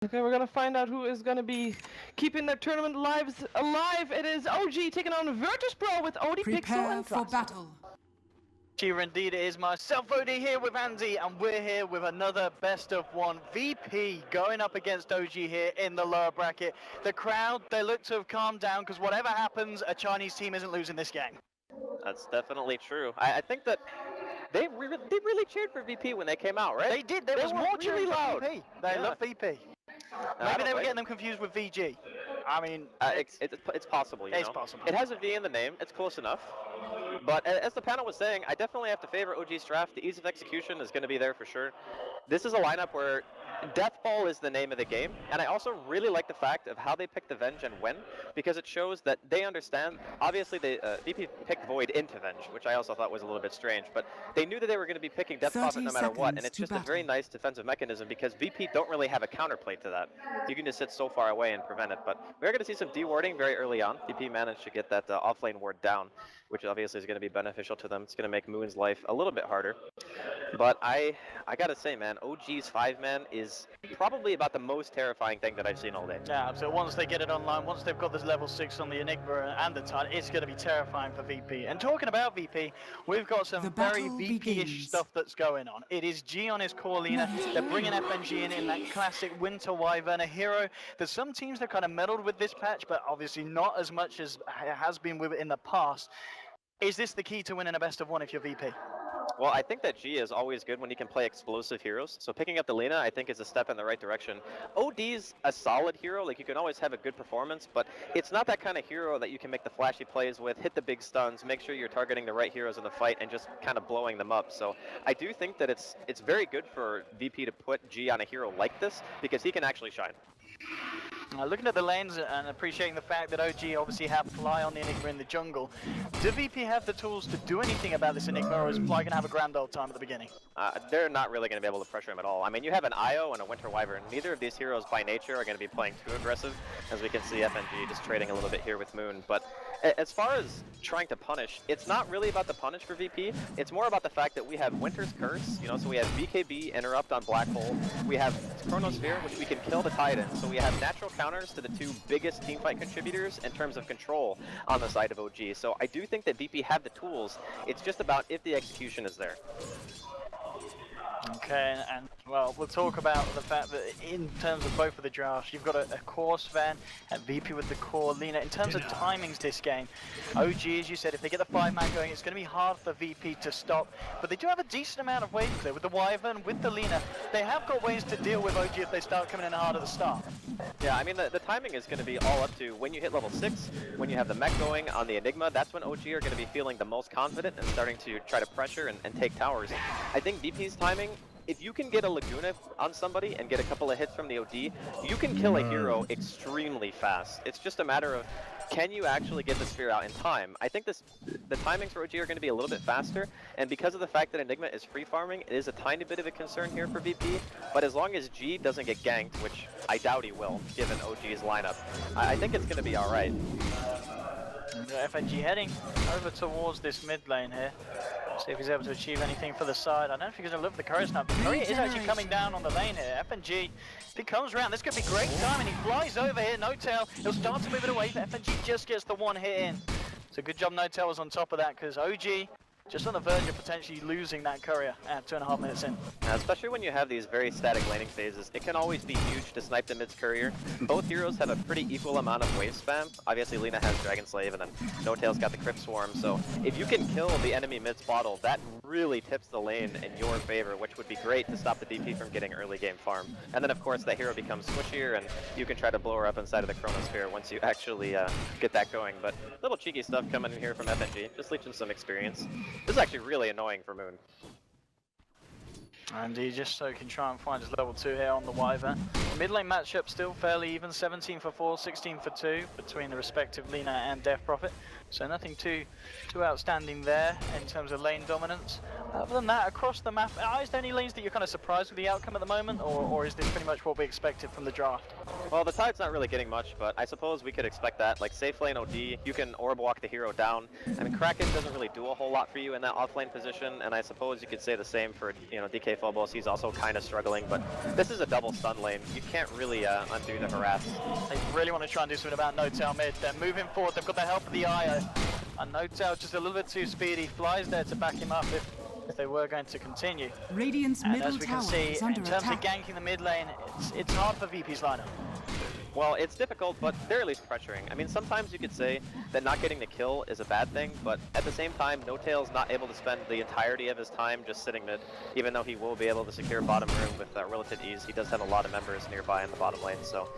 Okay, we're gonna find out who is gonna be keeping their tournament lives alive. It is OG taking on Virtus Pro with OD Pixel Prepare and for Classic. battle. Here indeed it is myself, OD, here with Andy, and we're here with another best of one. VP going up against OG here in the lower bracket. The crowd, they look to have calmed down because whatever happens, a Chinese team isn't losing this game. That's definitely true. I think that they really cheered for VP when they came out, right? They did. There was were more really cheering for loud. VP. They Yeah. love VP. Maybe they were getting them confused with VG. I mean, it's possible, you know? It's possible. It has a V in the name. It's close enough. But as the panel was saying, I definitely have to favor OG's draft. The ease of execution is going to be there for sure. This is a lineup where Death Ball is the name of the game, and I also really like the fact of how they picked the Venge and when, because it shows that they understand. Obviously, VP picked Void into Venge, which I also thought was a little bit strange, but they knew that they were going to be picking Death Prophet no matter what, and it's just a very nice defensive mechanism because VP don't really have a counterplay to that. You can just sit so far away and prevent it, but we're going to see some dewarding very early on. VP managed to get that offlane ward down, which obviously is going to be beneficial to them. It's going to make Moon's life a little bit harder. But I gotta say, man, OG's 5-man is probably about the most terrifying thing that I've seen all day. yeah, so once they get it online, once they've got this level 6 on the Enigma and the Tide, it's going to be terrifying for VP. And talking about VP, we've got some The very battle VP-ish begins. stuff that's going on. It is G on his core Lina. They're bringing FNG in that classic Winter Wyvern, a hero that some teams have kind of meddled with this patch, but obviously not as much as it has been with it in the past. Is this the key to winning a best of one if you're VP? Well, I think that G is always good when you can play explosive heroes. So picking up the Lina, I think, is a step in the right direction. OD's a solid hero. Like, you can always have a good performance, but it's not that kind of hero that you can make the flashy plays with, hit the big stuns, make sure you're targeting the right heroes in the fight, and just kind of blowing them up. So I do think that it's very good for VP to put G on a hero like this, because he can actually shine. Looking at the lanes and appreciating the fact that OG obviously have Fly on the Enigma in the jungle, do VP have the tools to do anything about this Enigma, or is Fly going to have a grand old time at the beginning? They're not really going to be able to pressure him at all. I mean, you have an Io and a Winter Wyvern. Neither of these heroes by nature are going to be playing too aggressive, as we can see FNG just trading a little bit here with Moon. But as far as trying to punish, it's not really about the punish for VP. It's more about the fact that we have Winter's Curse, you know, so we have BKB interrupt on Black Hole. We have Chronosphere, which we can kill the Titan. So we have natural counters to the two biggest teamfight contributors in terms of control on the side of OG. So I do think that VP have the tools. It's just about if the execution is there. Okay, and well, we'll talk about the fact that in terms of both of the drafts, you've got a core Sven and VP with the core Lina. In terms of timings this game, OG, as you said, if they get the 5-man going, it's going to be hard for VP to stop. But they do have a decent amount of waves there with the Wyvern, with the Lina. They have got ways to deal with OG if they start coming in hard at the start. Yeah, I mean, the timing is going to be all up to when you hit level 6, when you have the mech going on the Enigma. That's when OG are going to be feeling the most confident and starting to try to pressure and take towers. I think VP's timing, if you can get a Laguna on somebody and get a couple of hits from the OD, you can kill a hero extremely fast. It's just a matter of, can you actually get the spear out in time? I think the timings for OG are going to be a little bit faster, and because of the fact that Enigma is free farming, it is a tiny bit of a concern here for VP, but as long as G doesn't get ganked, which I doubt he will, given OG's lineup, I think it's going to be alright. FNG heading over towards this mid lane here. See if he's able to achieve anything for the side. I don't know if he's going to live the courier snap. The courier is actually coming down on the lane here. FNG, if he comes around, this could be great time, and he flies over here. No Tail, he'll start to move it away, but FNG just gets the one hit in. So good job No Tail was on top of that, because OG just on the verge of potentially losing that courier at 2.5 minutes in. Especially when you have these very static laning phases, it can always be huge to snipe the mid's courier. Both heroes have a pretty equal amount of wave spam. Obviously Lina has Dragon Slave, and then No Tail's got the Crypt Swarm, so if you can kill the enemy mid's bottle, that really tips the lane in your favor, which would be great to stop the DP from getting early game farm. And then of course that hero becomes squishier, and you can try to blow her up inside of the Chronosphere once you actually get that going. But little cheeky stuff coming in here from FNG, just leeching some experience. This is actually really annoying for Moon. And he just so can try and find his level 2 here on the Wyvern. The mid lane matchup still fairly even, 17 for 4, 16 for 2 between the respective Lina and Death Prophet. So nothing too outstanding there in terms of lane dominance. Other than that, across the map, is there any lanes that you're kind of surprised with the outcome at the moment, or is this pretty much what we expected from the draft? Well, the Tide's not really getting much, but I suppose we could expect that. Like, safe lane OD, you can orb walk the hero down. I mean, Kraken doesn't really do a whole lot for you in that offlane position, and I suppose you could say the same for, you know, DK Phobos. He's also kind of struggling, but this is a double stun lane. You can't really undo the harass. They really want to try and do something about No-Tail mid. They're moving forward, they've got the help of the IO. And No-Tail just a little bit too speedy, flies there to back him up if they were going to continue. Radiant's And middle as we can tower see, is in under terms attack. of ganking the mid lane, it's hard for VP's lineup. Well, it's difficult, but they're at least pressuring. I mean, sometimes you could say that not getting the kill is a bad thing, but at the same time, No-Tail's not able to spend the entirety of his time just sitting mid, even though he will be able to secure bottom room with relative ease. He does have a lot of members nearby in the bottom lane, so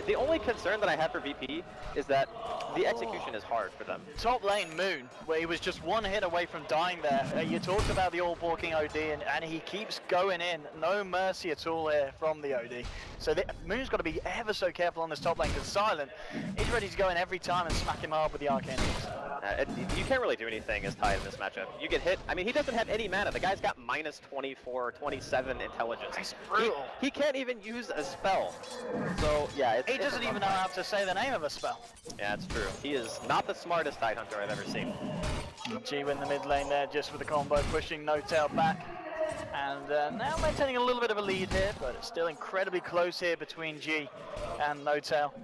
the only concern that I have for VP is that the execution is hard for them. Top lane Moon, where he was just one hit away from dying there. You talked about the all-walking OD, and he keeps going in. No mercy at all here from the OD. So Moon's got to be ever so careful on this top lane, because Silent is ready to go in every time and smack him hard with the arcane. You can't really do anything as Tide in this matchup. You get hit. I mean, he doesn't have any mana. The guy's got minus 24, 27 intelligence. He's brutal. He can't even use a spell. So, yeah, He doesn't even know how to say the name of a spell. Yeah, it's true. He is not the smartest Tide Hunter I've ever seen. G in the mid lane there, just with the combo, pushing No-Tail back. And now maintaining a little bit of a lead here, but it's still incredibly close here between G and No-Tail.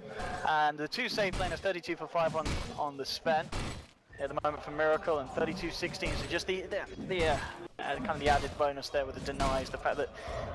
And the two safe laners, 32 for 5 on the Sven at the moment for Miracle, and 32-16. So just the kind of the added bonus there with the denies, the fact that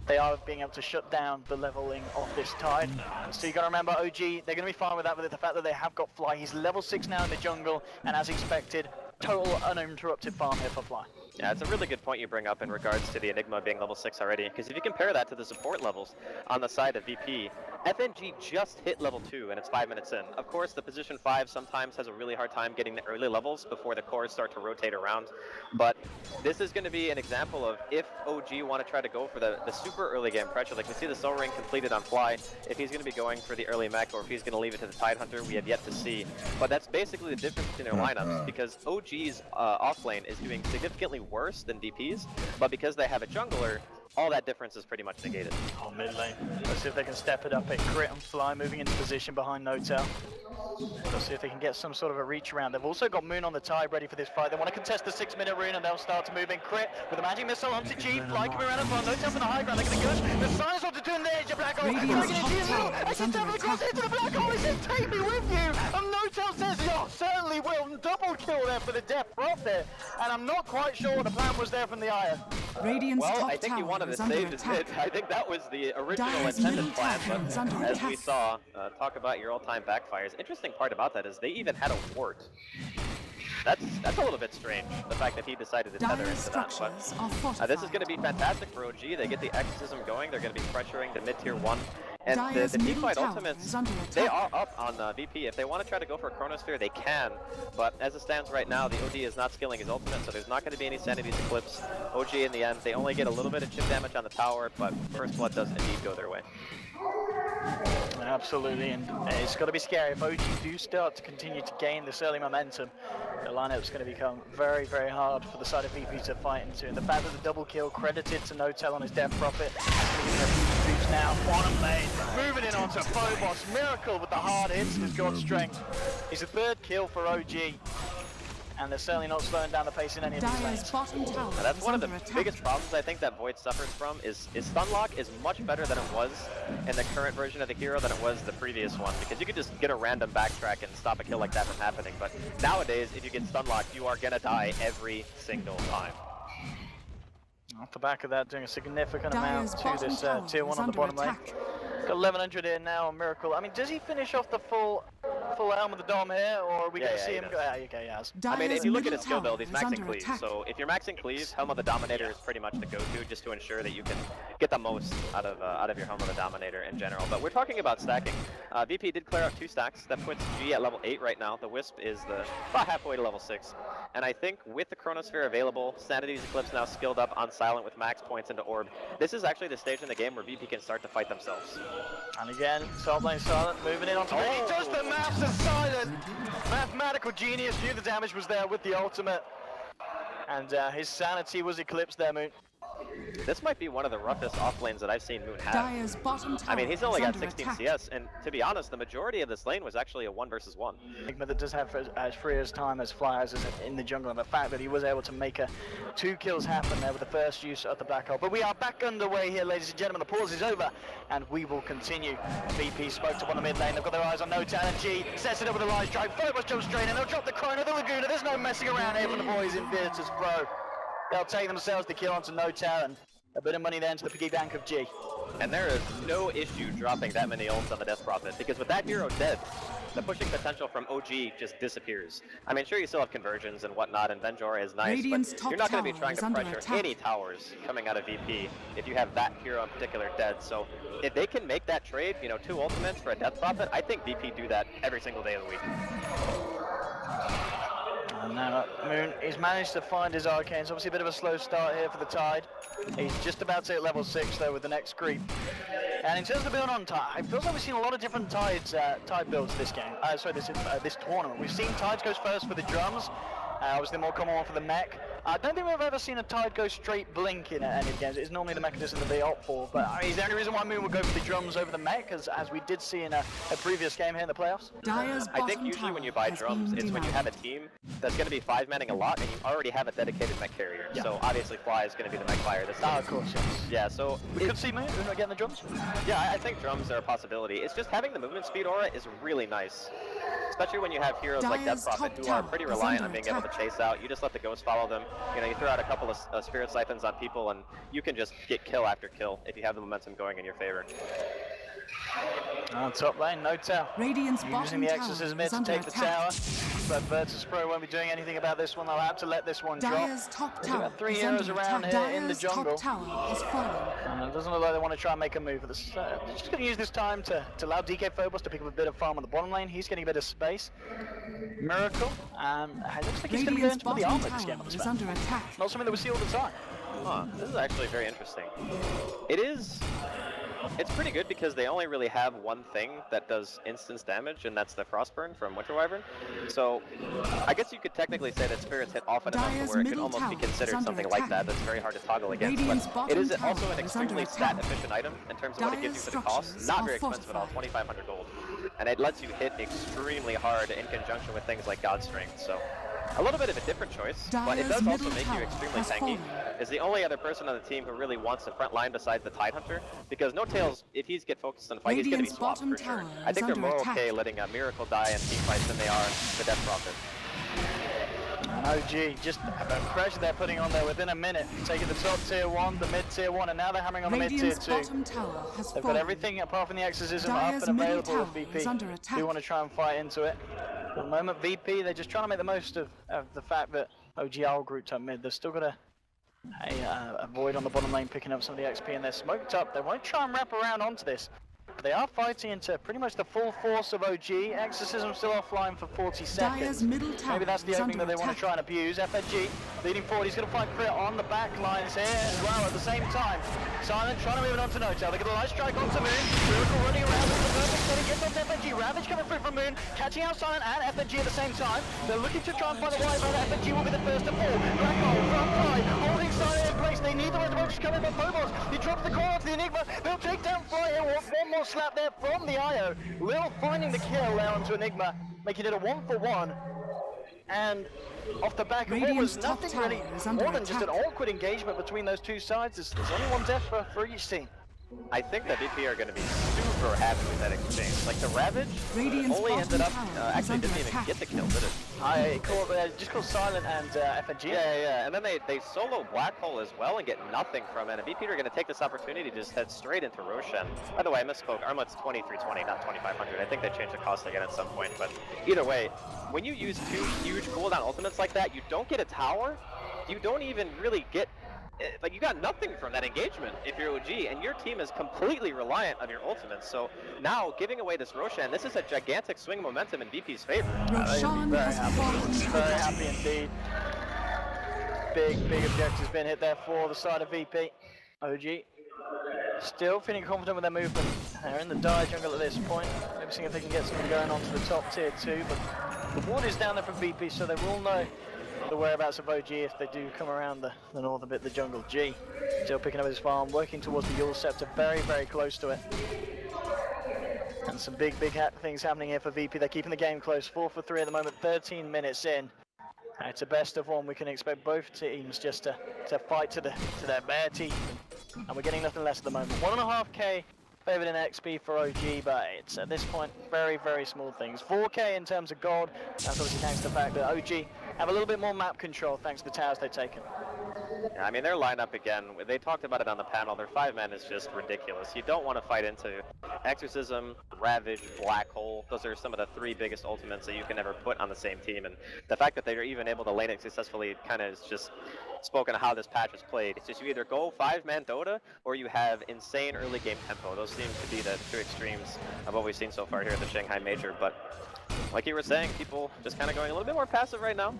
they are being able to shut down the leveling of this Tide. So you got to remember, OG, they're going to be fine with that, with the fact that they have got Fly. He's level 6 now in the jungle, and as expected, total uninterrupted farm here for Fly. Yeah, it's a really good point you bring up in regards to the Enigma being level 6 already, because if you compare that to the support levels on the side of VP, FNG just hit level 2 and it's 5 minutes in. Of course, the position 5 sometimes has a really hard time getting the early levels before the cores start to rotate around, but this is going to be an example of if OG want to try to go for the super early game pressure, like we see the Soul Ring completed on Fly, if he's going to be going for the early mech or if he's going to leave it to the Tide Hunter, we have yet to see. But that's basically the difference between their lineups, because OG's off lane is doing significantly worse than VP's, but because they have a jungler, all that difference is pretty much negated. Oh, mid lane. Let's see if they can step it up. A crit and Fly moving into position behind No-Tail. Let's see if they can get some sort of a reach around. They've also got Moon on the Tide ready for this fight. They want to contest the 6-minute rune and they'll start to move in. Crit with a magic missile onto G. Fly coming around as well. No-Tail from the high ground. They're going to gush. The Silence what to do in there. It's a black hole. It's a double cross into the black hole. He says, take me with you. And No-Tail says, yeah, certainly will. Double kill there for the death prop there. And I'm not quite sure what the plan was there from the Aya. Radiant's Well, top I think he tower wanted to is under save his attack. mid. I think that was the original Dire's intended middle plan, tower is under but as we attack. saw, talk about your all-time backfires. Interesting part about that is they even had a ward. That's a little bit strange, the fact that he decided to tether Dire's into that. structures But are fortified. this is going to be fantastic for OG. They get the exorcism going. They're going to be pressuring the mid-tier 1. And Dire's the middle teamfight tower ultimates, is under they attack. are up on VP. If they want to try to go for a Chronosphere, they can. But as it stands right now, the OD is not skilling his ultimate, so there's not going to be any Sanity's Eclipse. OG in the end, they only get a little bit of chip damage on the tower, but First Blood does indeed go their way. Absolutely, and it's got to be scary if OG do start to continue to gain this early momentum. The lineup's going to become very, very hard for the side of VP to fight into. And the fact that the double kill credited to No-Tail on his death profit, boost now. Bottom lane, moving in onto Phobos. Miracle with the hard hits has got strength. He's a third kill for OG. And they're certainly not slowing down the pace in any of these Dire's lanes. bottom tower Now, that's is one of under the attack. biggest problems I think that Void suffers from is Stunlock is much better than it was in the current version of the hero than it was the previous one, because you could just get a random backtrack and stop a kill like that from happening. But nowadays, if you get Stunlocked, you are gonna die every single time. Off the back of that, doing a significant Dire's amount to this bottom tier tower 1 is on the under bottom lane. attack. Got 1100 here now on Miracle. I mean, does he finish off the full helm with the Dom here, or are we going to see him go? Yeah, okay, he has. I mean, if you look at his Dire's skill middle build, he's tower is maxing under Cleave. attack. So if you're maxing Cleave, Helm of the Dominator is pretty much the go-to, just to ensure that you can get the most out of your Helm of the Dominator in general. But we're talking about stacking. VP did clear out 2 stacks. That puts G at level 8 right now. The Wisp is about halfway to level 6. And I think with the Chronosphere available, Sanity's Eclipse now skilled up on Silent with max points into Orb, this is actually the stage in the game where VP can start to fight themselves. And again, top lane Silent moving in onto He does the maths of Silent! Mathematical genius, knew the damage was there with the ultimate. And his sanity was eclipsed there, Moon. this might be one of the roughest off lanes that I've seen Moon have. Dire's bottom tower I mean, he's only is got under 16 attack. CS, and to be honest, the majority of this lane was actually a 1 versus 1. Enigma that does have as free as time as Flyers is in the jungle, and the fact that he was able to make 2 kills happen there with the first use of the black hole. But we are back underway here, ladies and gentlemen. The pause is over, and we will continue. VP spoke to on the mid lane. They've got their eyes on No Talent. G sets it up with a live strike. Phobos jumps straight in. They'll drop the Chrono, the Laguna. There's no messing around here from the boys in Virtus Pro. They'll take themselves the kill onto No Talent. A bit of money then to the piggy bank of G. And there is no issue dropping that many ults on the Death Prophet, because with that hero dead, the pushing potential from OG just disappears. I mean, sure, you still have conversions and whatnot, and Venjora is nice, Radiant's but you're not going to be top trying to tower is under pressure attack. any towers coming out of VP if you have that hero in particular dead. So if they can make that trade, you know, 2 ultimates for a Death Prophet, I think VP do that every single day of the week. And now Moon, he's managed to find his arcanes. Obviously a bit of a slow start here for the Tide. He's just about to hit level 6 though with the next creep. And in terms of the build on Tide, it feels like we've seen a lot of different Tide builds this game. This tournament. We've seen Tides goes first for the drums. Obviously the more common one for the mech. I don't think we've ever seen a Tide go straight blink in any of the games. It's normally the mechanism that they opt for. But is there any reason why Moon would go for the drums over the mech, as we did see in a previous game here in the playoffs? Dire's I think bottom usually when you tower buy has drums, been it's when you denied. have a team that's going to be 5-manning a lot, and you already have a dedicated mech carrier. Yeah. So obviously Fly is going to be the mech buyer this time. Of course, yes. Yeah, so We could see Moon getting the drums. yeah, I think drums are a possibility. It's just having the movement speed aura is really nice. Especially when you have heroes like Death Dire's Prophet top who are tower pretty is reliant under on being able to attack. chase out. You just let the ghost follow them. You know, you throw out a couple of Spirit Siphons on people and you can just get kill after kill if you have the momentum going in your favor. On top lane, No Talent. Radiant's Using bottom the tower Exorcism is to under take the tower, attack. but Virtus Pro won't be doing anything about this one. They'll have to let this one drop. Dire's top There's tower about 3 is heroes under around attack. here in the Dire's jungle. top tower has fallen. It doesn't look like they want to try and make a move. They're just going to use this time to allow DK Phobos to pick up a bit of farm on the bottom lane. He's getting a bit of space. Miracle. It looks like he's going to go Radiant's into the bottom armor this game tower on the is Sven. under attack. Not something that we see all the time. Huh, this is actually very interesting. It's pretty good because they only really have one thing that does instance damage, and that's the Frostburn from Winter Wyvern. So I guess you could technically say that Spirits hit often enough to Dire's where it can middle almost be tower is considered under something like attack. that that's very hard to toggle against. Radiant's But it is bottom also tower an is under extremely attack. stat-efficient item in terms of what it gives you Dire's for the cost. structures Not are very expensive at all, fortified. 2,500 gold. And it lets you hit extremely hard in conjunction with things like God Strength. So a little bit of a different choice, but it Dire's does also middle make you tower extremely has tanky. fallen. Is the only other person on the team who really wants the front line besides the Tide Hunter, because No Tails, if he's get focused on the fight, he's going to be Radiant's swapped bottom for sure. tower I is think they're under more attack. okay letting a Miracle die in team fights than they are the Death Prophet. And OG, just the pressure they're putting on there within a minute. Taking the top tier 1, the mid tier 1, and now they're hammering on the mid tier Radiant's 2. bottom tower has They've fallen. got everything apart from the Exorcism Dire's up and middle available with tower VP. is under attack. Do want to try and fight into it. At the moment, VP, they're just trying to make the most of the fact that OG are grouped up mid. They've still got a void on the bottom lane picking up some of the XP, and they're smoked up. They won't try and wrap around onto this. But they are fighting into pretty much the full force of OG. Exorcism still offline for 40 seconds. Dire's middle tower Maybe that's the is opening that under they want to attack. try and abuse. FNG leading forward. He's going to find crit on the back lines here as well at the same time. Silent trying to move it onto No Tail. They get a light strike onto Moon. Miracle running around with the perfect steady. Gets onto FNG. Ravage coming through from Moon. Catching out Silent and FNG at the same time. They're looking to try and find a wide line. FNG will be the first to fall. Black hole front side. Holding Silent in place. They need the rest of Ocean coming by Phobos. He drops the core onto the Enigma. They'll take down Fly here. One more slap there from the IO. Lil finding the kill there onto Enigma. Making it a 1-for-1. And off the back of what was Radiant's top nothing tower really is under more than just an attack. awkward engagement between those two sides. There's only one death for each team. I think that VP are going to be super happy with that exchange. Like the Ravage Radiant's only ended up, bottom tower is actually under didn't even attack. get the kill, did it? I just called Silent and FNG. Yeah, and then they solo Black Hole as well and get nothing from it. And VP are going to take this opportunity to just head straight into Roshan. By the way, I misspoke. Armlet's 2320, not 2500. I think they changed the cost again at some point. But either way, when you use 2 huge cooldown ultimates like that, you don't get a tower. You don't even really get... Like, you got nothing from that engagement if you're OG, and your team is completely reliant on your ultimates. So now, giving away this Roshan, this is a gigantic swing of momentum in VP's favor. Roshan has fallen to the Very ground. happy indeed. Big objectives being hit there for the side of VP. OG still feeling confident with their movement. They're in the dire jungle at this point. Maybe seeing if they can get something going on to the top tier 2, but the ward is down there from VP, so they will know the whereabouts of OG if they do come around the northern bit of the jungle. G Still picking up his farm, working towards the Yule Scepter, very, very close to it. And some big things happening here for VP. They're keeping the game close. 4 for 3 at the moment, 13 minutes in. It's a best of one. We can expect both teams just to fight to their bare teeth. And we're getting nothing less at the moment. 1.5k favoured in XP for OG, but it's at this point very, very small things. 4k in terms of gold. That's obviously thanks to the fact that OG have a little bit more map control thanks to the towers they've taken. Yeah, I mean, their lineup, again, they talked about it on the panel, their 5-man is just ridiculous. You don't want to fight into Exorcism, Ravage, Black Hole. Those are some of the 3 biggest ultimates that you can ever put on the same team, and the fact that they're even able to lane it successfully kind of is just spoken of how this patch is played. It's just you either go 5-man Dota, or you have insane early game tempo. Those seem to be the 2 extremes of what we've seen so far here at the Shanghai Major, but like you were saying, people just kind of going a little bit more passive right now.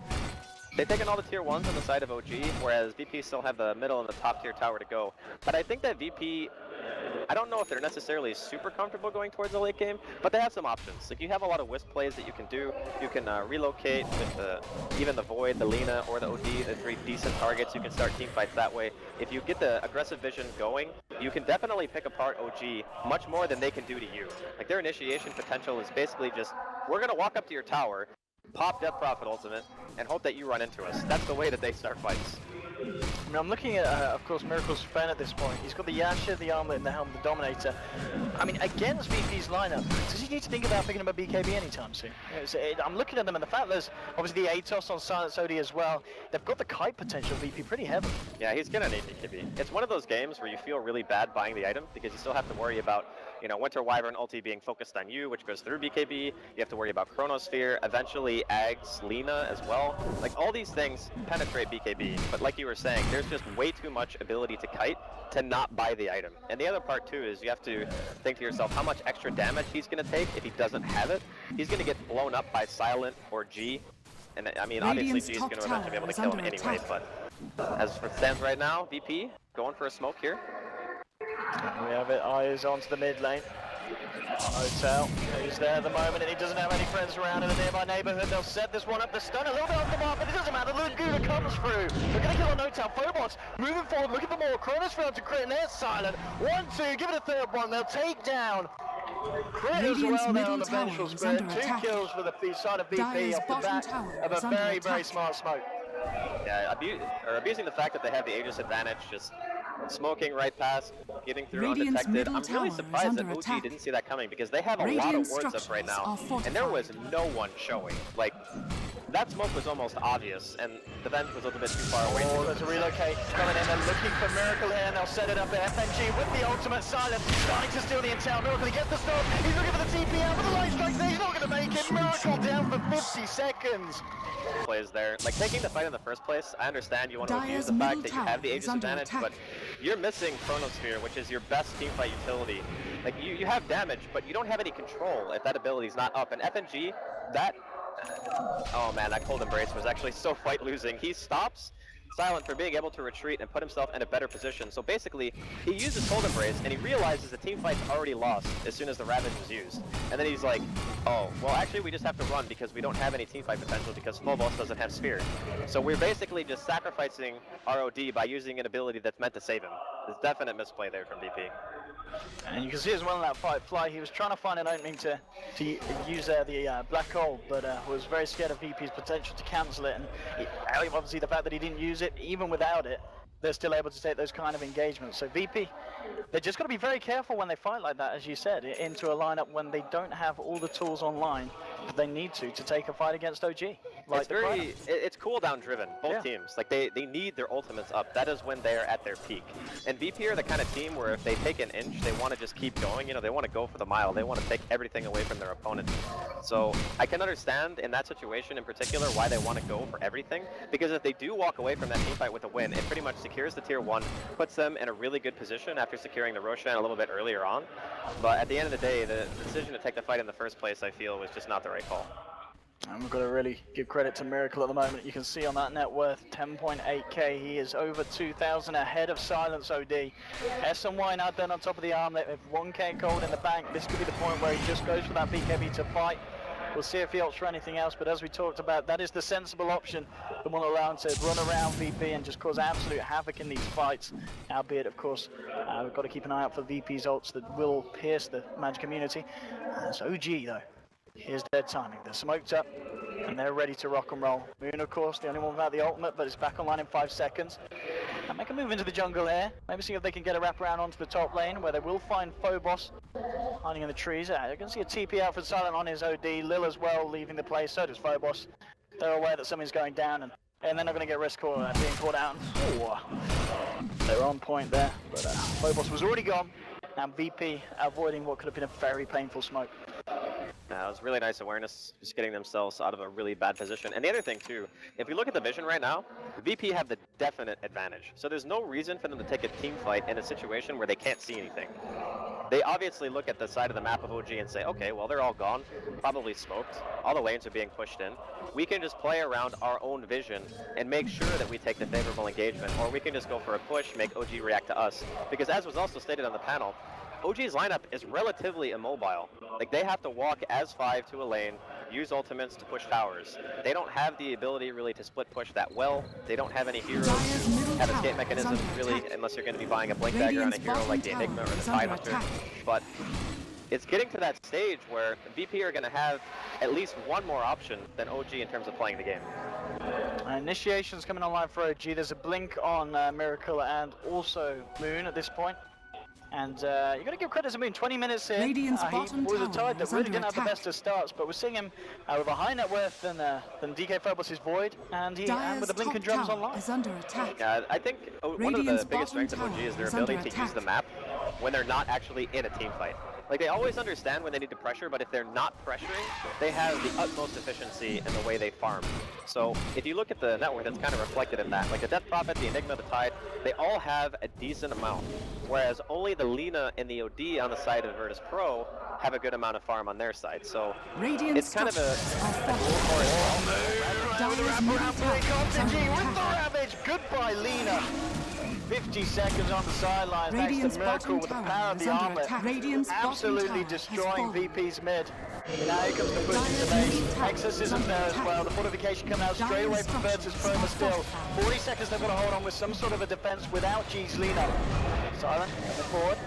They've taken all the tier 1s on the side of OG, whereas VP still have the middle and the top tier tower to go. But I think that VP, I don't know if they're necessarily super comfortable going towards the late game, but they have some options. Like, you have a lot of wisp plays that you can do. You can relocate with even the Void, the Lina, or the OD, the 3 decent targets. You can start team fights that way. If you get the aggressive vision going, you can definitely pick apart OG much more than they can do to you. Like, their initiation potential is basically just, we're going to walk up to your tower, pop Death Prophet ultimate, and hope that you run into us. That's the way that they start fights. I mean, I'm looking at, of course, Miracle's Sven at this point. He's got the Yasha, the Armlet, and the Helm, the Dominator. I mean, against VP's lineup, does he need to think about picking up a BKB anytime soon? I'm looking at them, and the fact there's obviously the Atos on Silence OD as well. They've got the kite potential VP pretty heavy. Yeah, he's gonna need BKB. It's one of those games where you feel really bad buying the item because you still have to worry about, you know, Winter Wyvern ulti being focused on you, which goes through BKB. You have to worry about Chronosphere, eventually Ags, Lina as well. Like, all these things penetrate BKB, but like you were saying, there's just way too much ability to kite to not buy the item. And the other part too is you have to think to yourself how much extra damage he's going to take if he doesn't have it. He's going to get blown up by Silent or G. And I mean, obviously G is going to eventually be able to kill him anyway, but as it stands right now, VP going for a smoke here. We have it, eyes onto the mid lane. Hotel, who's there at the moment, and he doesn't have any friends around in the nearby neighborhood. They'll set this one up. The stun a little bit off the mark, but it doesn't matter. Laguna comes through. They're going to kill on Hotel. Phobos moving forward, looking for more. Chronosphere to crit, and there's Silent. 1-2, give it a third one. They'll take down crit as well there on the vengeful spirit. 2 kills for the side of VP off the back of a very, very smart smoke. Yeah, abusing the fact that they have the Aegis advantage, just smoking right past, getting through undetected. I'm really surprised that OG didn't see that coming because they have a lot of wards up right now, and there was no one showing. Like, that smoke was almost obvious, and the vent was a little bit too far away. Oh, there's a relocate coming in. They're looking for Miracle here, and they'll set it up at FNG with the ultimate Silent. Starting to steal the intel. Miracle, he gets the stop. He's looking for the TP out, but the light strike there. He's not going to make it. Miracle down for 50 seconds. Plays there. Like, taking the fight in the first place, I understand you want to abuse the fact that you have the Aegis advantage, but you're missing Chronosphere, which is your best teamfight utility. Like, you have damage, but you don't have any control if that ability's not up. And FNG, that... Oh man, that cold embrace was actually so fight losing. He stops Silent for being able to retreat and put himself in a better position. So basically, he uses cold embrace and he realizes the team fight's already lost as soon as the Ravage was used. And then he's like, oh, well actually we just have to run because we don't have any team fight potential because Phobos doesn't have Sphere. So we're basically just sacrificing ROD by using an ability that's meant to save him. There's definite misplay there from VP. And you can see as well in that fight, Fly, he was trying to find an opening to use the black hole, but was very scared of VP's potential to cancel it. And obviously the fact that he didn't use it, even without it, they're still able to take those kind of engagements. So VP, they're just got to be very careful when they fight like that, as you said, into a lineup when they don't have all the tools online that they need to take a fight against OG. Like it's cooldown driven, both teams. Like they need their ultimates up. That is when they're at their peak. And VP are the kind of team where if they take an inch, they want to just keep going. You know, they want to go for the mile. They want to take everything away from their opponent. So I can understand in that situation in particular why they want to go for everything. Because if they do walk away from that team fight with a win, it pretty much secures the tier 1, puts them in a really good position after securing the Roshan a little bit earlier on. But at the end of the day, the decision to take the fight in the first place, I feel, was just not the right call. And we've got to really give credit to Miracle at the moment. You can see on that net worth, 10.8k. He is over 2,000 ahead of Silence OD. SNY now done on top of the armlet with 1k gold in the bank. This could be the point where he just goes for that BKB to fight. We'll see if he opts for anything else, but as we talked about, that is the sensible option. The one allowing to run around VP and just cause absolute havoc in these fights. Albeit, of course, we've got to keep an eye out for VP's ults that will pierce the Magic community. It's OG, though. Here's their timing. They're smoked up, and they're ready to rock and roll. Moon, of course, the only one without the ultimate, but it's back online in 5 seconds. And make a move into the jungle here. Maybe see if they can get a wraparound onto the top lane, where they will find Phobos hiding in the trees. You can see a TP out for Silent on his OD. Lil as well leaving the play, so does Phobos. They're aware that something's going down, and they're not going to get risk being caught out. Ooh. They're on point there, but Phobos was already gone, and VP avoiding what could have been a very painful smoke. It was really nice awareness, just getting themselves out of a really bad position. And the other thing too, if we look at the vision right now, VP have the definite advantage. So there's no reason for them to take a team fight in a situation where they can't see anything. They obviously look at the side of the map of OG and say, okay, well, they're all gone, probably smoked, all the lanes are being pushed in. We can just play around our own vision and make sure that we take the favorable engagement, or we can just go for a push, make OG react to us. Because as was also stated on the panel, OG's lineup is relatively immobile. Like, they have to walk as 5 to a lane, use ultimates to push towers. They don't have the ability really to split push that well. They don't have any heroes who have escape mechanisms really, unless you're going to be buying a blink dagger on a hero like the Enigma or the Tidehunter. But it's getting to that stage where VP are going to have at least one more option than OG in terms of playing the game. Initiation's coming online for OG. There's a blink on Miracle and also Moon at this point. And you got to give credit to Moon. 20 minutes in, he was a tide that really didn't have the best of starts, but we're seeing him with a high net worth than DK Phobos' Void, and he with the blink and drums online. Is under attack. I think one of the biggest strengths of OG is their ability to use the map when they're not actually in a team fight. Like, they always understand when they need to pressure, but if they're not pressuring, they have the utmost efficiency in the way they farm. So if you look at the network, that's kind of reflected in that. Like the Death Prophet, the Enigma, the Tide, they all have a decent amount, whereas only the Lina and the OD on the side of Virtus Pro have a good amount of farm on their side. So it's kind of a goal for it. With the wraparound blink onto G with the Ravage. Goodbye, Lina. 50 seconds on the sidelines next to Miracle with the power of the armlet. Absolutely destroying VP's mid. Now here comes the push into base. Exorcism there as well. The fortification coming out straight away from Virtus Pro, but still 40 seconds they've got to hold on with some sort of a defense without G's Lina. Silent, coming forward.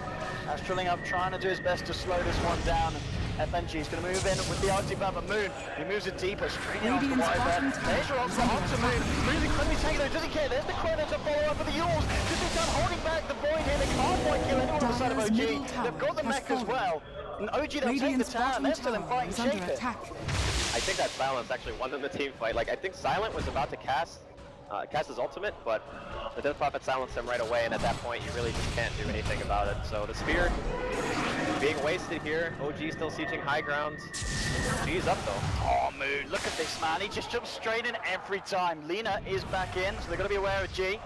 Astraling up, trying to do his best to slow this one down. FNG is going to move in with the ulti but Moon. He moves it deeper, straight in onto Wyvern. There's your ulti onto Moon. Moon's incredibly tanky though, doesn't care. There's the Chrono to follow up with the Yules. Just in time, holding back the Void here. They can't quite kill anyone on the side of OG. They've got the mech as well. And OG, they'll take the tower, and they're still in fighting shape it. I think that Silence actually won them the team fight. Like, I think Silent was about to cast his ultimate, but the Death Prophet silenced him right away, and at that point you really just can't do anything about it. So the spear being wasted here. OG still sieging high ground. G's up though. Oh, Moon, look at this, man. He just jumps straight in every time. Lina is back in, so they're going to be aware of G.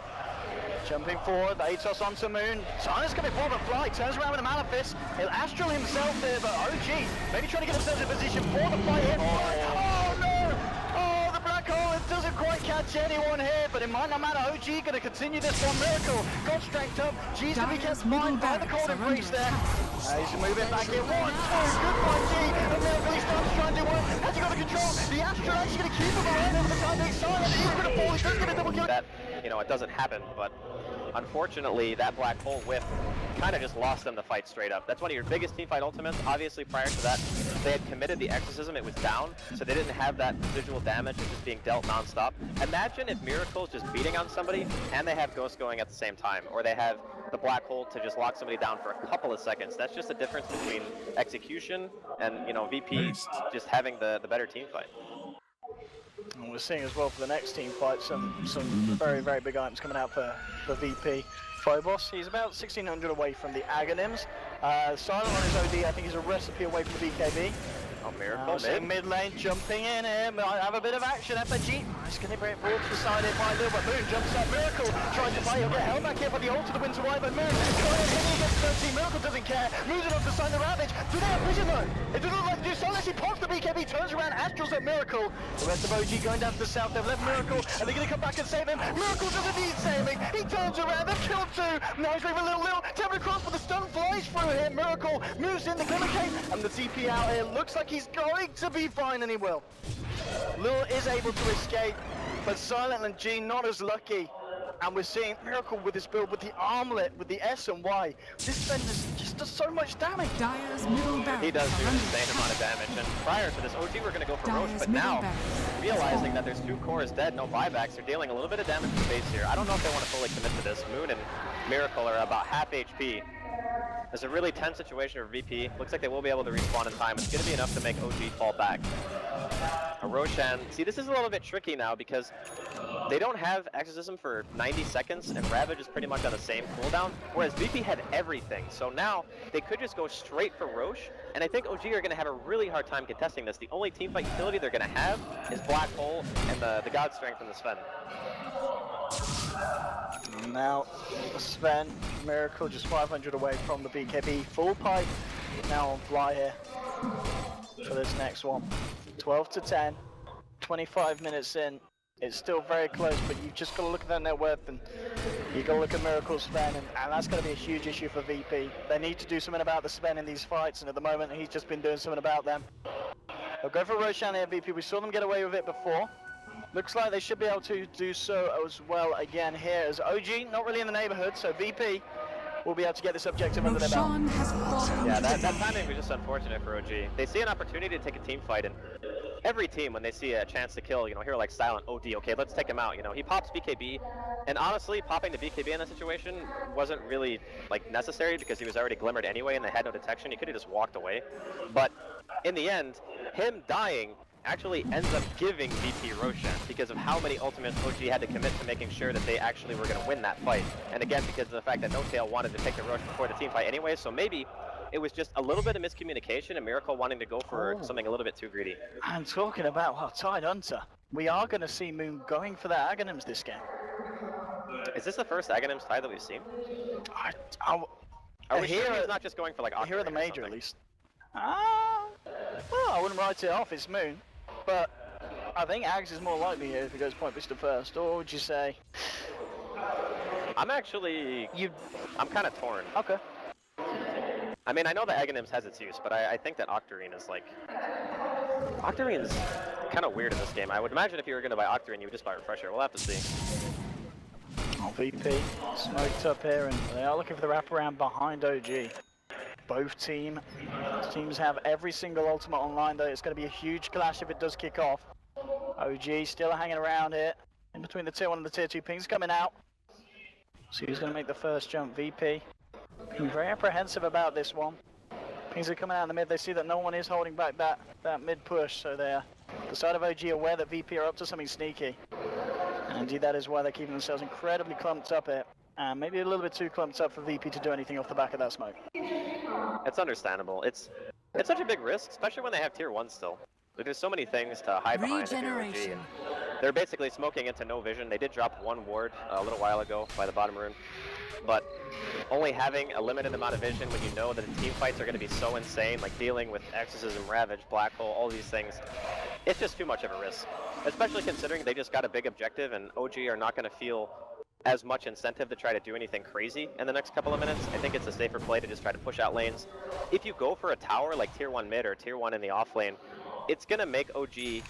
Jumping forward, the Atos onto Moon. Silence coming forward with Fly, turns around with a Malefice. He'll Astral himself there, but OG maybe trying to get himself in position for the fight here. Oh no! Oh, the black hole, it doesn't quite catch anyone here, but it might not matter. OG going to continue this one. Miracle got strength up. G's going to be kept fine by the Golden Priest there. He's moving back in. 1, 2, goodbye G. And Miracle, he starts trying to work. Has he got the control? The Astral actually going to keep him around over the time being Silent. He's going to fall. He's going to get a double kill. That, it doesn't happen, but unfortunately, that black hole whiff kind of just lost them the fight straight up. That's one of your biggest teamfight ultimates. Obviously, prior to that, they had committed the Exorcism. It was down, so they didn't have that visual damage of just being dealt non-stop. Imagine if Miracle's just beating on somebody, and they have Ghost going at the same time, or they have the black hole to just lock somebody down for a couple of seconds. That's just the difference between execution and, VP just having the better teamfight. And we're seeing as well for the next team fight some very, very big items coming out for VP. Phobos, he's about 1600 away from the Aghanim's. Silent on his OD, I think he's a recipe away from the BKB. Oh, Miracle mid lane jumping in here, might have a bit of action. FNG, nice, going to bring it forward to the side here by a little bit. Moon jumps up, Miracle trying to fight, he'll get held back here by the ult of the Winter Wyvern. Moon trying to hit against 13, Miracle doesn't care, moves it off the side of the Ravage. Do they have vision though. It doesn't look like this unless he pops the BKB, turns around, Astrals at Miracle. The rest of OG going down to the south. They've left Miracle. Are they going to come back and save him? Miracle doesn't need saving. He turns around. They've killed two. Now he's leaving Lil. Tapping across, but the stun flies through him. Miracle moves in the Glimmer Cape, and the TP out here looks like he's going to be fine, and he will. Lil is able to escape, but Silent and G not as lucky. And we're seeing Miracle with his build, with the armlet, with the S and Y. This Sven just does so much damage. Dire's middle barracks. He does do an are insane under amount of attack. damage, and prior to this, OG were going to go for Roche, Dire's but middle now, barracks. realizing that there's 2 cores dead, no buybacks, they're dealing a little bit of damage to base here. I don't know if they want to fully commit to this. Moon and Miracle are about half HP. It's a really tense situation for VP. Looks like they will be able to respawn in time. It's going to be enough to make OG fall back. Roshan, see, this is a little bit tricky now because they don't have Exorcism for 90 seconds and Ravage is pretty much on the same cooldown, whereas VP had everything. So now they could just go straight for Roche, and I think OG are going to have a really hard time contesting this. The only teamfight utility they're going to have is Black Hole and the God Strength from the Sven. Now, Sven, Miracle just 500 away from the BKB. Full pipe now on fly here for this next one. 12 to 10, 25 minutes in. It's still very close, but you've just got to look at that net worth and you've got to look at Miracle Sven, and that's going to be a huge issue for VP. They need to do something about the Sven in these fights, and at the moment he's just been doing something about them. They'll go for Roshan here, VP. We saw them get away with it before. Looks like they should be able to do so as well again here, as OG not really in the neighborhood, so VP will be able to get this objective under their belt. Roshan has fallen Yeah, to that defeat. timing was just unfortunate for OG. They see an opportunity to take a team fight, and every team, when they see a chance to kill, you know, hero like Silent, OD, okay, let's take him out, you know. He pops BKB, and honestly, popping the BKB in that situation wasn't really, like, necessary because he was already glimmered anyway and they had no detection. He could have just walked away. But in the end, him dying actually ends up giving VP Roshan because of how many ultimates OG had to commit to making sure that they actually were going to win that fight. And again, because of the fact that No Tail wanted to take the Roche before the team fight anyway, so maybe it was just a little bit of miscommunication and Miracle wanting to go for something a little bit too greedy. And talking about Tide Hunter, we are going to see Moon going for their Aghanims this game. Is this the first Aghanims tie that we've seen? Are we here sure he's not just going for like here at the Octarine or major at something? least. Well, I wouldn't write it off, it's Moon. But I think Ags is more likely here if he goes Point Vista first, or would you say? I'm actually... I'm kind of torn. Okay. I mean, I know that Aghanims has its use, but I think that Octarine is like... Octarine's kind of weird in this game. I would imagine if you were going to buy Octarine, you would just buy Refresher. We'll have to see. Oh, VP smoked up here, and they are looking for the wraparound behind OG. Both teams have every single ultimate online though. It's going to be a huge clash if it does kick off. OG still hanging around here. In between the tier 1 and the tier 2 pings coming out. So who's going to make the first jump? VP. Being very apprehensive about this one. Pings are coming out in the mid. They see that no one is holding back that mid push. So they're the side of OG aware that VP are up to something sneaky. And indeed that is why they're keeping themselves incredibly clumped up here. And maybe a little bit too clumped up for VP to do anything off the back of that smoke. It's understandable. It's such a big risk, especially when they have tier 1 still. Like, there's so many things to hide behind if you're OG, and they're basically smoking into no vision. They did drop 1 ward a little while ago by the bottom rune, but only having a limited amount of vision when you know that the team fights are going to be so insane, like dealing with Exorcism, Ravage, Black Hole, all these things, it's just too much of a risk. Especially considering they just got a big objective and OG are not going to feel as much incentive to try to do anything crazy in the next couple of minutes. I think it's a safer play to just try to push out lanes. If you go for a tower like tier 1 mid or tier 1 in the off lane, it's going to make OG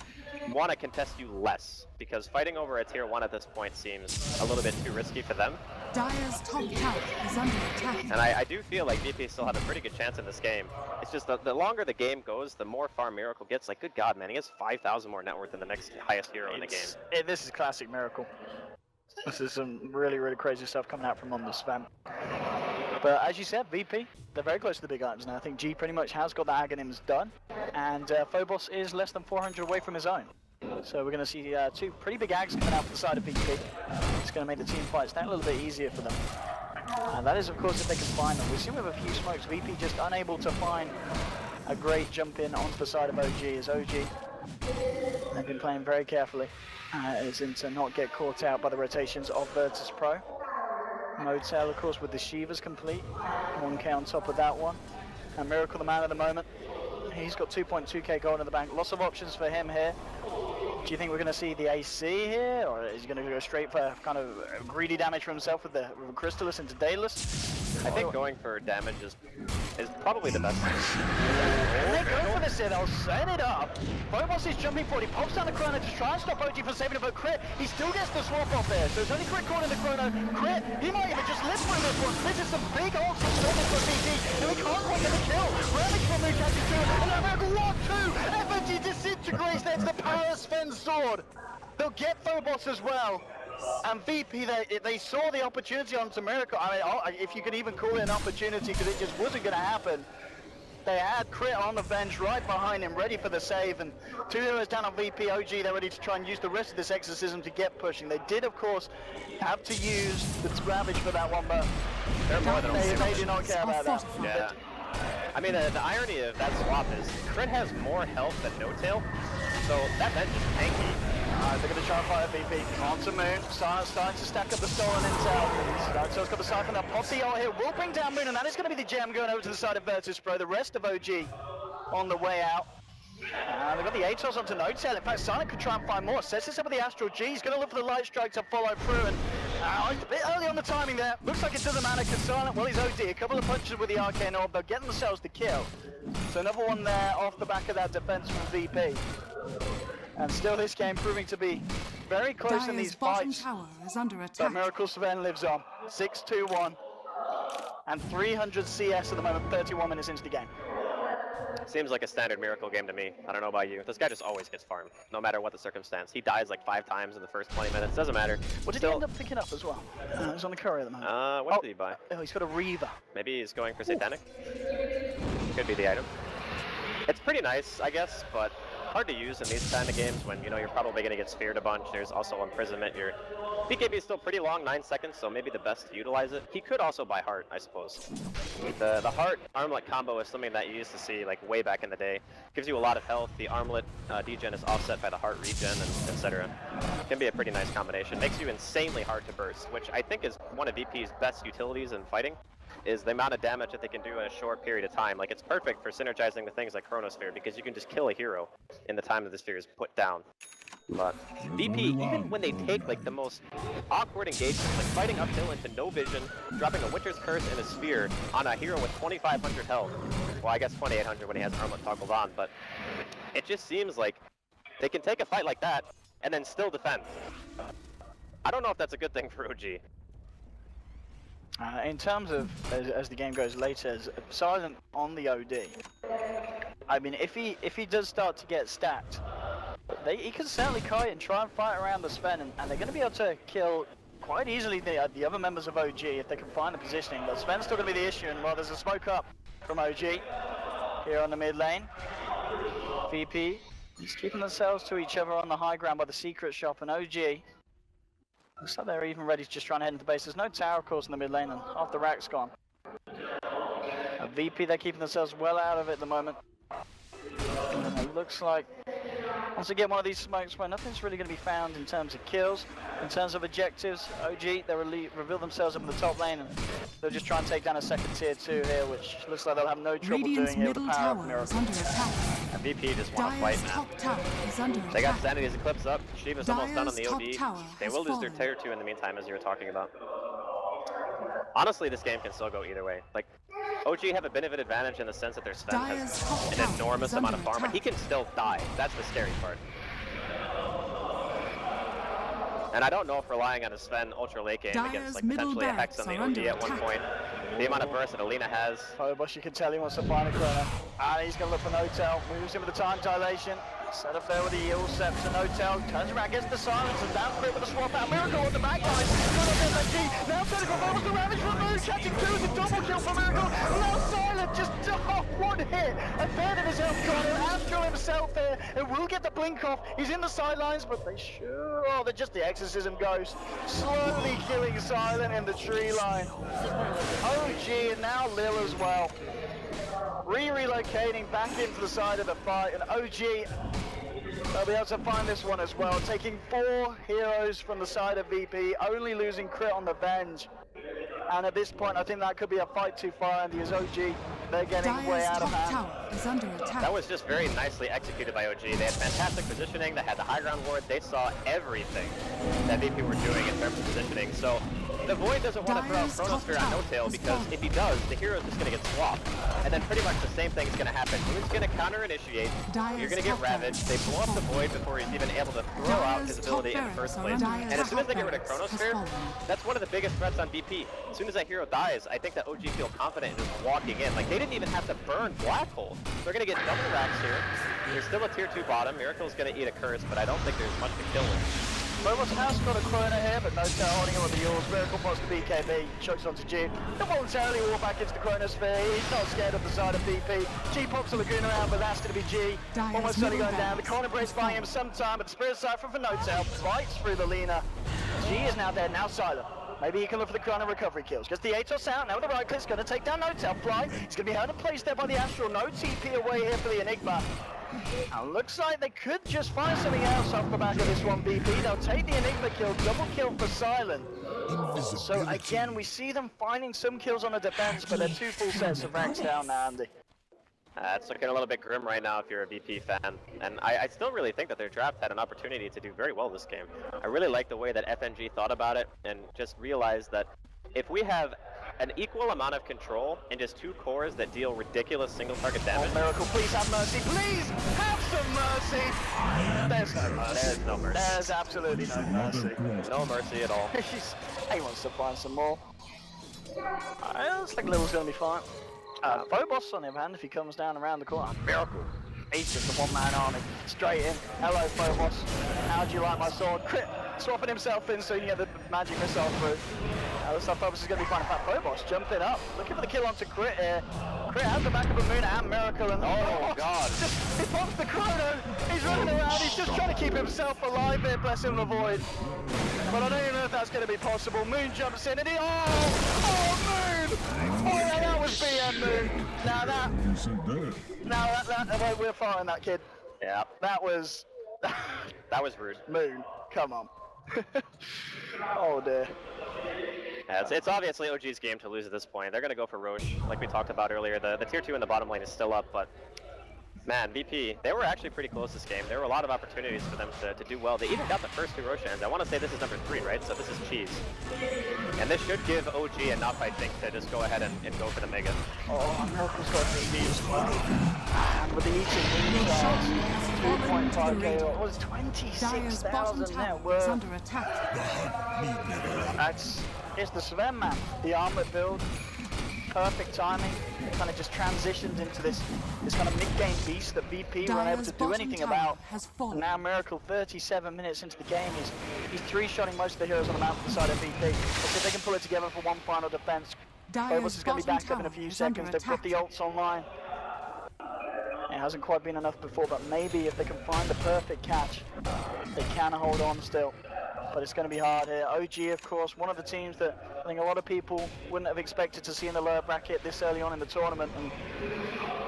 want to contest you less, because fighting over a tier 1 at this point seems a little bit too risky for them. Dire's top tower is under attack. And I do feel like VP still have a pretty good chance in this game. It's just the longer the game goes, the more far Miracle gets. Like, good God, man, he has 5,000 more net worth than the next highest hero in the game. This is classic Miracle. This is some really, really crazy stuff coming out from under Sven. But as you said, VP, they're very close to the big items now. I think G pretty much has got the Aghanims done, and Phobos is less than 400 away from his own. So we're going to see 2 pretty big Ags coming out from the side of VP. It's going to make the team fights that a little bit easier for them. And that is, of course, if they can find them. We've seen with a few smokes, VP just unable to find a great jump in onto the side of OG. As OG, they've been playing very carefully. As in to not get caught out by the rotations of Virtus Pro. Motel, of course, with the Shivas complete. 1k on top of that one. And Miracle the man at the moment. He's got 2.2k gold in the bank. Lots of options for him here. Do you think we're going to see the AC here, or is he going to go straight for kind of greedy damage for himself with the Crystallis into Daedalus? I think going for damage is probably the best thing. They go for this here, they'll set it up. Phobos is jumping forward, he pops down the Chrono to try and stop OG from saving it, but Crit, he still gets the swap off there. So it's only Crit caught in the Chrono. Crit, he might even just live through this one. This is some big ults from Sven for CT, and we can't quite get the kill. Ravage from Moon catches two, and now Miracle 1-2! FNG disintegrates, there's the power of Sven's sword. They'll get Phobos as well. And VP, they saw the opportunity onto Miracle. I mean, if you could even call it an opportunity, because it just wasn't going to happen. They had Crit on the bench right behind him, ready for the save, and 2 heroes down on VP. OG, they're ready to try and use the rest of this exorcism to get pushing. They did, of course, have to use the Ravage for that one, but they do not care about that. Yeah. I mean, the irony of that swap is Crit has more health than No Tail, so that bench is tanky. They're going to try and fight a VP. Onto Moon. Silence starting to stack up the stolen intel. So it's got the Siphon up. Pop the ult here. Will bring down Moon, and that is going to be the gem going over to the side of Virtus Pro. The rest of OG on the way out. They've got the Atos onto No Tail. In fact, Silent could try and find more. Sets this up with the Astral G. He's going to look for the Light Strike to follow through. And a bit early on the timing there. Looks like it doesn't matter because Silent, well, he's OD. A couple of punches with the Arcane Orb. They're getting themselves the kill. So another one there off the back of that defense from VP. And still this game proving to be very close in these fights. Tower is under But attack. Miracle Sven lives on. 6-2-1. And 300 CS at the moment, 31 minutes into the game. Seems like a standard Miracle game to me. I don't know about you. This guy just always gets farmed, no matter what the circumstance. He dies like 5 times in the first 20 minutes. Doesn't matter. What did he end up picking up as well? He's on the courier at the moment. What did he buy? Oh, he's got a Reaver. Maybe he's going for Satanic? Could be the item. It's pretty nice, I guess, but hard to use in these kind of games when, you know, you're probably going to get speared a bunch. There's also imprisonment. Your BKB is still pretty long, 9 seconds, so maybe the best to utilize it. He could also buy Heart, I suppose. The Heart Armlet combo is something that you used to see like way back in the day. Gives you a lot of health. The Armlet degen is offset by the Heart regen, and etc. Can be a pretty nice combination. Makes you insanely hard to burst, which I think is one of VP's best utilities in fighting. Is the amount of damage that they can do in a short period of time. Like, it's perfect for synergizing with things like Chronosphere, because you can just kill a hero in the time that the sphere is put down. But VP, even when they take like the most awkward engagements, like fighting uphill into no vision, dropping a Winter's Curse in a sphere on a hero with 2,500 health. Well, I guess 2,800 when he has Armlet toggled on, but it just seems like they can take a fight like that and then still defend. I don't know if that's a good thing for OG. In terms of, as the game goes later, as Silent on the OD, I mean, if he does start to get stacked, he can certainly kite and try and fight around the Sven, and they're going to be able to kill quite easily the other members of OG if they can find the positioning. But Sven's still going to be the issue, and while there's a smoke up from OG here on the mid lane, VP is keeping themselves to each other on the high ground by the secret shop, and OG looks like they're even ready to just try and head into base. There's no tower, of course, in the mid lane, and half the rack's gone. VP, they're keeping themselves well out of it at the moment. And it looks like, once they get one of these smokes where nothing's really going to be found in terms of kills, in terms of objectives, OG, they reveal themselves up in the top lane, and they'll just try and take down a second tier 2 here, which looks like they'll have no trouble Radiant's doing here with the middle power of tower Miracle. is under attack. And VP just want to fight, Dire's man. top tower is under They attack. got Sanity's Eclipse up. Shiva's almost done on the Dire's OD. top tower They has will lose their fallen. tier 2 in the meantime, as you were talking about. Honestly, this game can still go either way. Like, OG have a bit of an advantage in the sense that their Sven Dire's has top an tower enormous is amount of under farm, but he attack. can still die. That's the scary part. And I don't know if relying on a Sven ultra late game Dire's against like middle potentially a Hex on the barracks are OD at under one attack. point, the amount of burst that Alina has. Phobos, you can tell he wants to find a corner. And he's going to look for No-Tail. Moves in with the time dilation. Set up there with the Eel Scepter. No-Tail turns around, gets the silence, and down for it with a swap out. Miracle on the back line. Good on FNG. Now Tentacle follows the Ravage from Moon. Catching 2 is a double kill for Miracle. Now Silent just off one hit. A third of his health gone. And Astro himself there. And will get the blink off. He's in the sidelines, but they sure. Oh, they're just the Exorcism Ghost. Slowly killing Silent in the tree line. OG and now Lil as well. Relocating back into the side of the fight, and OG, they'll be able to find this one as well, taking 4 heroes from the side of VP, only losing Crit on the Venge. And at this point, I think that could be a fight too far, Andy, as OG they're getting way Dire's out of top hand. tower is under attack. That was just very nicely executed by OG. They had fantastic positioning, they had the high ground ward, they saw everything that VP were doing in terms of positioning. So the Void doesn't want to throw Dire's Chronosphere top on tower No-Tail is because falling. if he does, the hero's just going to get swapped. And then pretty much the same thing is going to happen. Moon's going to counter-initiate, Dire's you're going to get top tower ravaged, they is blow up the falling. Void before he's even able to throw out his Dire's ability top in the first barracks place. are under And as soon as they get rid of attack. Chronosphere, Has fallen. that's one of the biggest threats on BP. As soon as that hero dies, I think that OG feel confident in just walking in. Like, they didn't even have to burn Black Hole. They're going to get double racks here. There's still a tier 2 bottom. Miracle's going to eat a curse, but I don't think there's much to kill him. Phobos has got a Chrono here, but No-Tail holding him with the Yours. Miracle pops the BKB, chucks onto G. Involuntarily walk back into the Chronosphere. He's not scared of the side of BP. G pops the Lagoon around, but that's going to be G. Dire's Almost certainly middle going down. The barracks corner breaks is buying him falling. some time, but the Spirit Cypher for No-Tail bites through the Lina. G is now dead, now silent. Maybe he can look for the Chrono recovery kills. Gets the Atos out, now with the right click's going to take down No-Tail. Fly, he's going to be held in place there by the Astral. No TP away here for the Enigma. And looks like they could just find something else off the back of this one, BP. They'll take the Enigma kill, double kill for Silent. So again, we see them finding some kills on the defense, but they're 2 full sets of ranks down now, Andy. It's looking a little bit grim right now if you're a VP fan. And I still really think that their draft had an opportunity to do very well this game. I really like the way that FNG thought about it and just realized that if we have an equal amount of control and just 2 cores that deal ridiculous single target damage. Oh, Miracle, please have mercy. Please have some mercy. There's no mercy. There's no mercy. There's absolutely no mercy. No mercy at all. He wants to find some more. Looks like Little's going to be fine. Phobos, on the other hand, if he comes down around the corner, Miracle. He's just a one-man army. Straight in. Hello, Phobos. How do you like my sword? Crit. Swapping himself in so he can get the magic missile through. Looks like Phobos is going to be fine. In fact, Phobos jumping up. Looking for the kill onto Crit here. Crit has the back of a Moon and Miracle. And oh god. He pops the Chrono. He's running around. He's just trying to keep himself alive here. Bless him, the Void. But I don't even know if that's going to be possible. Moon jumps in and he... Oh, Moon! Oh, yeah, that was BM Moon. Now that... we're firing that kid. Yeah. That was... That was rude. Moon, come on. Oh dear. Yeah, it's obviously OG's game to lose at this point. They're going to go for Roche, like we talked about earlier. The tier 2 in the bottom lane is still up, but man, VP, they were actually pretty close this game. There were a lot of opportunities for them to do well. They even got the first 2 Roshans. I want to say this is number 3, right? So this is cheese. And this should give OG enough, I think, to just go ahead and go for the Mega. Oh, Miracle's got TP as well. And with the eating shots, 2.5k, what was Dire's bottom 26,000 net tower is worth. under attack. It's the Sven man, the armlet build. Perfect timing, kind of just transitioned into this kind of mid-game beast that VP weren't able to do anything about. And now Miracle, 37 minutes into the game, he's 3-shotting most of the heroes on the map for the side of VP. Let's see if they can pull it together for one final defense. Phobos is going to be back up in a few seconds. They've put the ults online. It hasn't quite been enough before, but maybe if they can find the perfect catch, they can hold on still. But it's going to be hard here. OG, of course, one of the teams that I think a lot of people wouldn't have expected to see in the lower bracket this early on in the tournament, and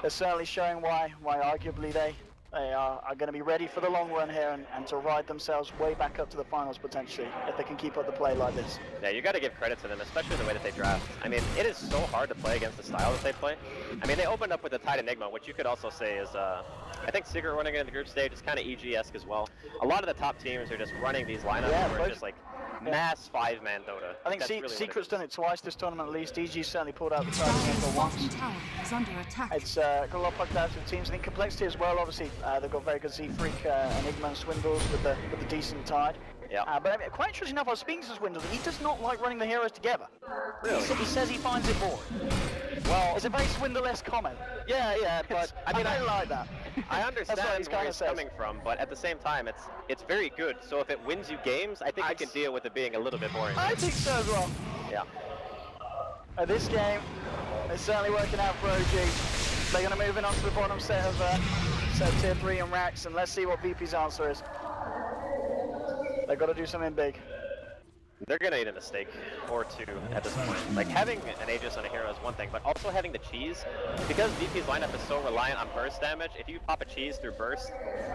they're certainly showing why arguably they are going to be ready for the long run here and to ride themselves way back up to the finals potentially if they can keep up the play like this. Yeah, you got to give credit to them, especially the way that they draft. I mean, it is so hard to play against the style that they play. I mean, they opened up with the Tide Enigma, which you could also say is, I think Secret running into the group stage is kind of EG-esque as well. A lot of the top teams are just running these lineups where it's just like mass 5-man Dota. I think really Secret's done it twice this tournament at least. EG certainly pulled out the Tide Dire's Enigma once. bottom tower is under attack. It's got a lot of popularity with teams. I think complexity as well. Obviously, they've got very good Z-Freak, Enigma and Swindles with the decent Tide. Yeah. But I mean, quite interesting enough, I was speaking to Swindles, and he does not like running the heroes together. Really? He says he finds it boring. Well, it's a very Swindle-esque comment. Yeah, but I mean, I don't like that. I understand That's what he's where kinda he's says. coming from, but at the same time, it's very good. So if it wins you games, I think you can deal with it being a little bit boring. I think so as well. Yeah. This game is certainly working out for OG. They're going to move in onto the bottom set of tier 3 and racks, and let's see what VP's answer is. They've got to do something big. They're gonna eat a mistake or 2 at this point. Like, having an Aegis on a hero is one thing, but also having the cheese, because VP's lineup is so reliant on burst damage, if you pop a cheese through burst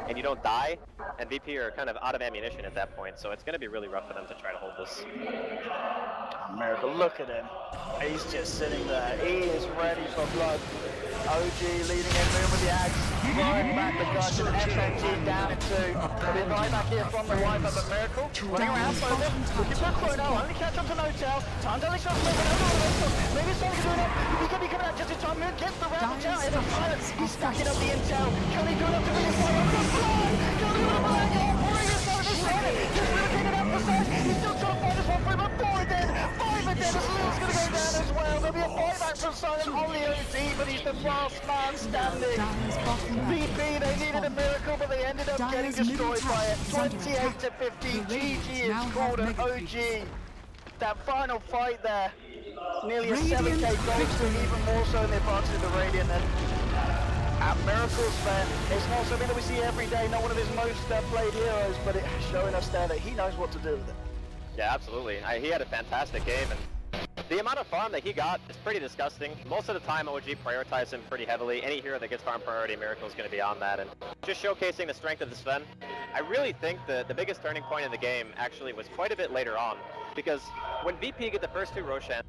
and you don't die, and VP are kind of out of ammunition at that point, so it's gonna be really rough for them to try to hold this. Miracle, look at him. He's just sitting there. He is ready for blood. OG leading in, moving with the axe, throwing back the gun to the FNG down in 2. There'll be a buyback here from the wiper, but Miracle running around further, looking for a chrono, only catch up to no tail. Time to shot, maybe it's something to do enough. He could be coming out just in time. Mid gets the round out in the silence. He's stacking up the intel. Can he do enough to really fire up the fly? Can he do enough to get pouring himself this time? Just really taking out the size. He's still trying to find this one for him, but 4 are dead. 5 are dead. As Leon's going to go down as well. There'll be a buyback from Silent on the OG, but he's the last man standing. BP, they needed a miracle, but they ended up getting destroyed by it. 28 to 50. GG is called an OG. That final fight there, nearly a 7k gold streak, even more so in the advantage of the Radiant. And at Miracle, Sven, it's not something that we see every day, not one of his most played heroes, but it's showing us there that he knows what to do with it. Yeah, absolutely. He had a fantastic game, and the amount of farm that he got is pretty disgusting. Most of the time, OG prioritized him pretty heavily. Any hero that gets farm priority, Miracle is going to be on that, and just showcasing the strength of the Sven. I really think the biggest turning point in the game actually was quite a bit later on, because when VP get the first 2 Roshan,